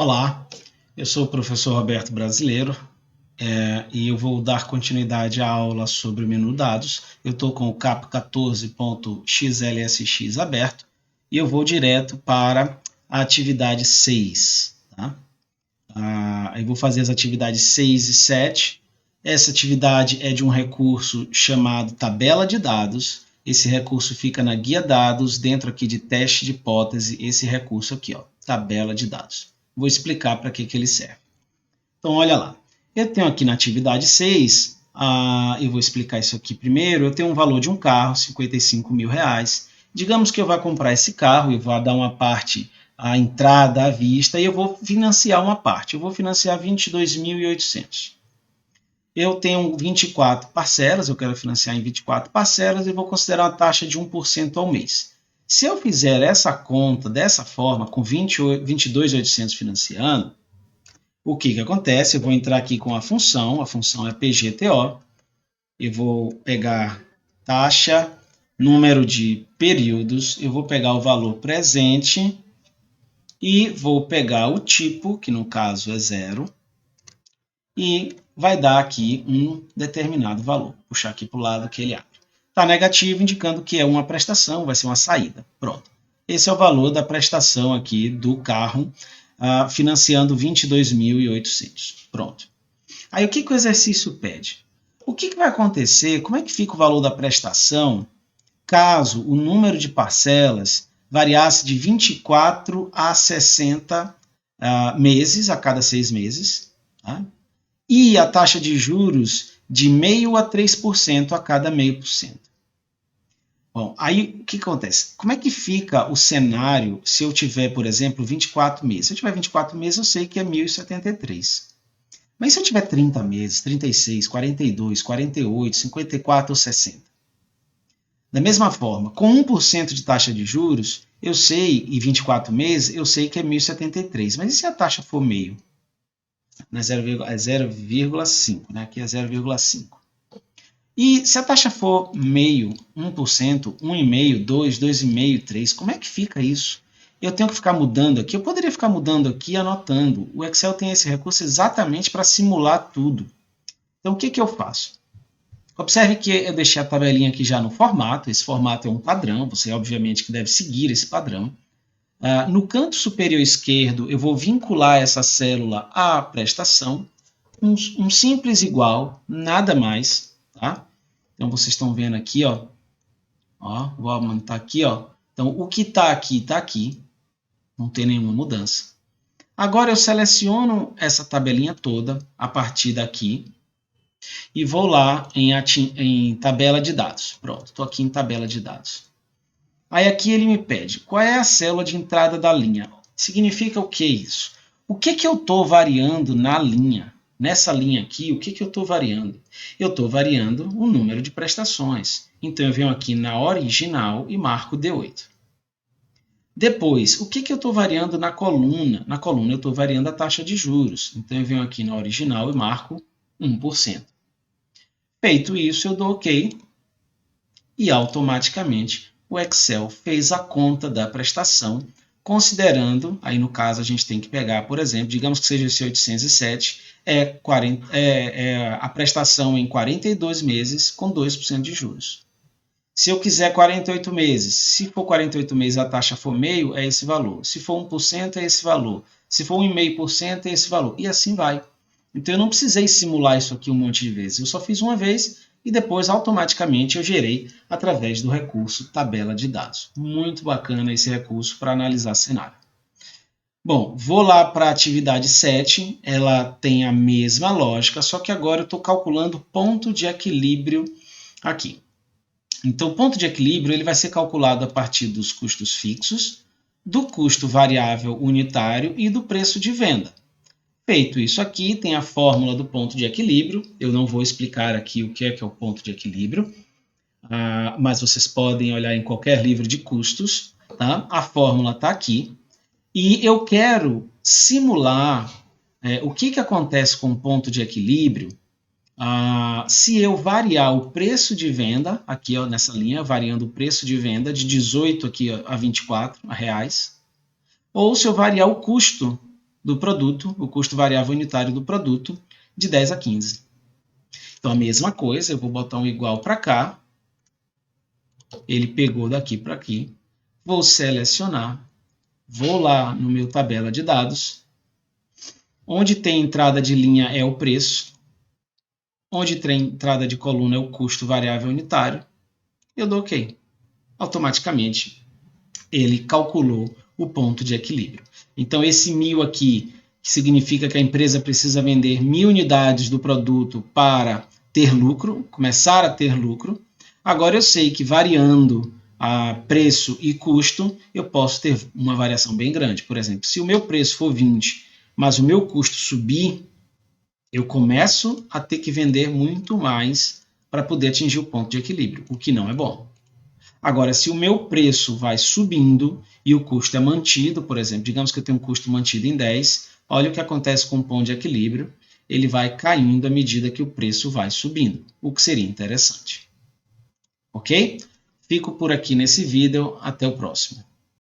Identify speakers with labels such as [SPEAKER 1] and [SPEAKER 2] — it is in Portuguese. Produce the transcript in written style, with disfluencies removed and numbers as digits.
[SPEAKER 1] Olá, eu sou o professor Roberto Brasileiro e eu vou dar continuidade à aula sobre o menu dados. Eu estou com o cap14.xlsx aberto e eu vou direto para a atividade 6. Tá? Eu vou fazer as atividades 6 e 7. Essa atividade é de um recurso chamado tabela de dados. Esse recurso fica na guia dados, dentro aqui de teste de hipótese, esse recurso aqui, ó, tabela de dados. Vou explicar para que ele serve. Então, olha lá. Eu tenho aqui na atividade 6, eu vou explicar isso aqui primeiro. Eu tenho um valor de um carro, R$ 55.000. Digamos que eu vá comprar esse carro, eu vou dar uma parte, a entrada à vista, e eu vou financiar uma parte. Eu vou financiar 22.800. Eu tenho 24 parcelas, eu quero financiar em 24 parcelas e vou considerar uma taxa de 1% ao mês. Se eu fizer essa conta dessa forma, com 22.800 financiando, o que acontece? Eu vou entrar aqui com a função é PGTO, eu vou pegar taxa, número de períodos, eu vou pegar o valor presente e vou pegar o tipo, que no caso é 0, e vai dar aqui um determinado valor. Vou puxar aqui para o lado que ele abre. Está negativo, indicando que é uma prestação, vai ser uma saída. Pronto. Esse é o valor da prestação aqui do carro, financiando 22.800. Pronto. Aí o que o exercício pede? O que vai acontecer? Como é que fica o valor da prestação caso o número de parcelas variasse de 24 a 60 meses a cada 6 meses, tá? E a taxa de juros de 0,5% a 3% a cada 0,5%. Bom, aí o que acontece? Como é que fica o cenário se eu tiver, por exemplo, 24 meses? Se eu tiver 24 meses, eu sei que é 1.073. Mas se eu tiver 30 meses, 36, 42, 48, 54 ou 60? Da mesma forma, com 1% de taxa de juros, eu sei, e 24 meses, eu sei que é 1.073. Mas e se a taxa for meio? É 0,5, né? Aqui é 0,5. E se a taxa for meio, 1%, 1,5%, 2%, 2,5%, 3%, como é que fica isso? Eu tenho que ficar mudando aqui. Eu poderia ficar mudando aqui, anotando. O Excel tem esse recurso exatamente para simular tudo. Então, o que eu faço? Observe que eu deixei a tabelinha aqui já no formato. Esse formato é um padrão. Você, obviamente, que deve seguir esse padrão. No canto superior esquerdo, eu vou vincular essa célula à prestação. Um simples igual, nada mais. Tá? Então, vocês estão vendo aqui, ó. Vou aumentar aqui, ó. Então, o que está aqui, está aqui. Não tem nenhuma mudança. Agora, eu seleciono essa tabelinha toda a partir daqui e vou lá em tabela de dados. Pronto, estou aqui em tabela de dados. Aí aqui ele me pede qual é a célula de entrada da linha. Significa o que isso? O que eu estou variando na linha? Nessa linha aqui, o que eu estou variando? Eu estou variando o número de prestações. Então, eu venho aqui na original e marco D8. Depois, o que eu estou variando na coluna? Na coluna, eu estou variando a taxa de juros. Então, eu venho aqui na original e marco 1%. Feito isso, eu dou OK e automaticamente o Excel fez a conta da prestação, considerando, aí no caso a gente tem que pegar, por exemplo, digamos que seja esse 807, a prestação em 42 meses com 2% de juros. Se eu quiser 48 meses, se for 48 meses a taxa for meio, é esse valor. Se for 1%, é esse valor. Se for 1,5%, é esse valor. E assim vai. Então, eu não precisei simular isso aqui um monte de vezes. Eu só fiz uma vez e depois, automaticamente, eu gerei através do recurso tabela de dados. Muito bacana esse recurso para analisar cenário. Bom, vou lá para a atividade 7. Ela tem a mesma lógica, só que agora eu estou calculando ponto de equilíbrio aqui. Então, o ponto de equilíbrio ele vai ser calculado a partir dos custos fixos, do custo variável unitário e do preço de venda. Feito isso aqui, tem a fórmula do ponto de equilíbrio. Eu não vou explicar aqui o que é o ponto de equilíbrio, mas vocês podem olhar em qualquer livro de custos. Tá? A fórmula está aqui. E eu quero simular o que acontece com o ponto de equilíbrio se eu variar o preço de venda, aqui ó, nessa linha, variando o preço de venda de 18 aqui, ó, a 24 reais, ou se eu variar o custo do produto, o custo variável unitário do produto, de 10 a 15. Então, a mesma coisa, eu vou botar um igual para cá, ele pegou daqui para aqui, vou selecionar, vou lá no meu tabela de dados, onde tem entrada de linha é o preço, onde tem entrada de coluna é o custo variável unitário, eu dou OK. Automaticamente, ele calculou o ponto de equilíbrio. Então, esse 1.000 aqui, que significa que a empresa precisa vender 1.000 unidades do produto para ter lucro, começar a ter lucro. Agora eu sei que variando a preço e custo, eu posso ter uma variação bem grande. Por exemplo, se o meu preço for 20, mas o meu custo subir, eu começo a ter que vender muito mais para poder atingir o ponto de equilíbrio, o que não é bom. Agora, se o meu preço vai subindo e o custo é mantido, por exemplo, digamos que eu tenho um custo mantido em 10, olha o que acontece com o ponto de equilíbrio, ele vai caindo à medida que o preço vai subindo, o que seria interessante. Ok? Fico por aqui nesse vídeo, até o próximo.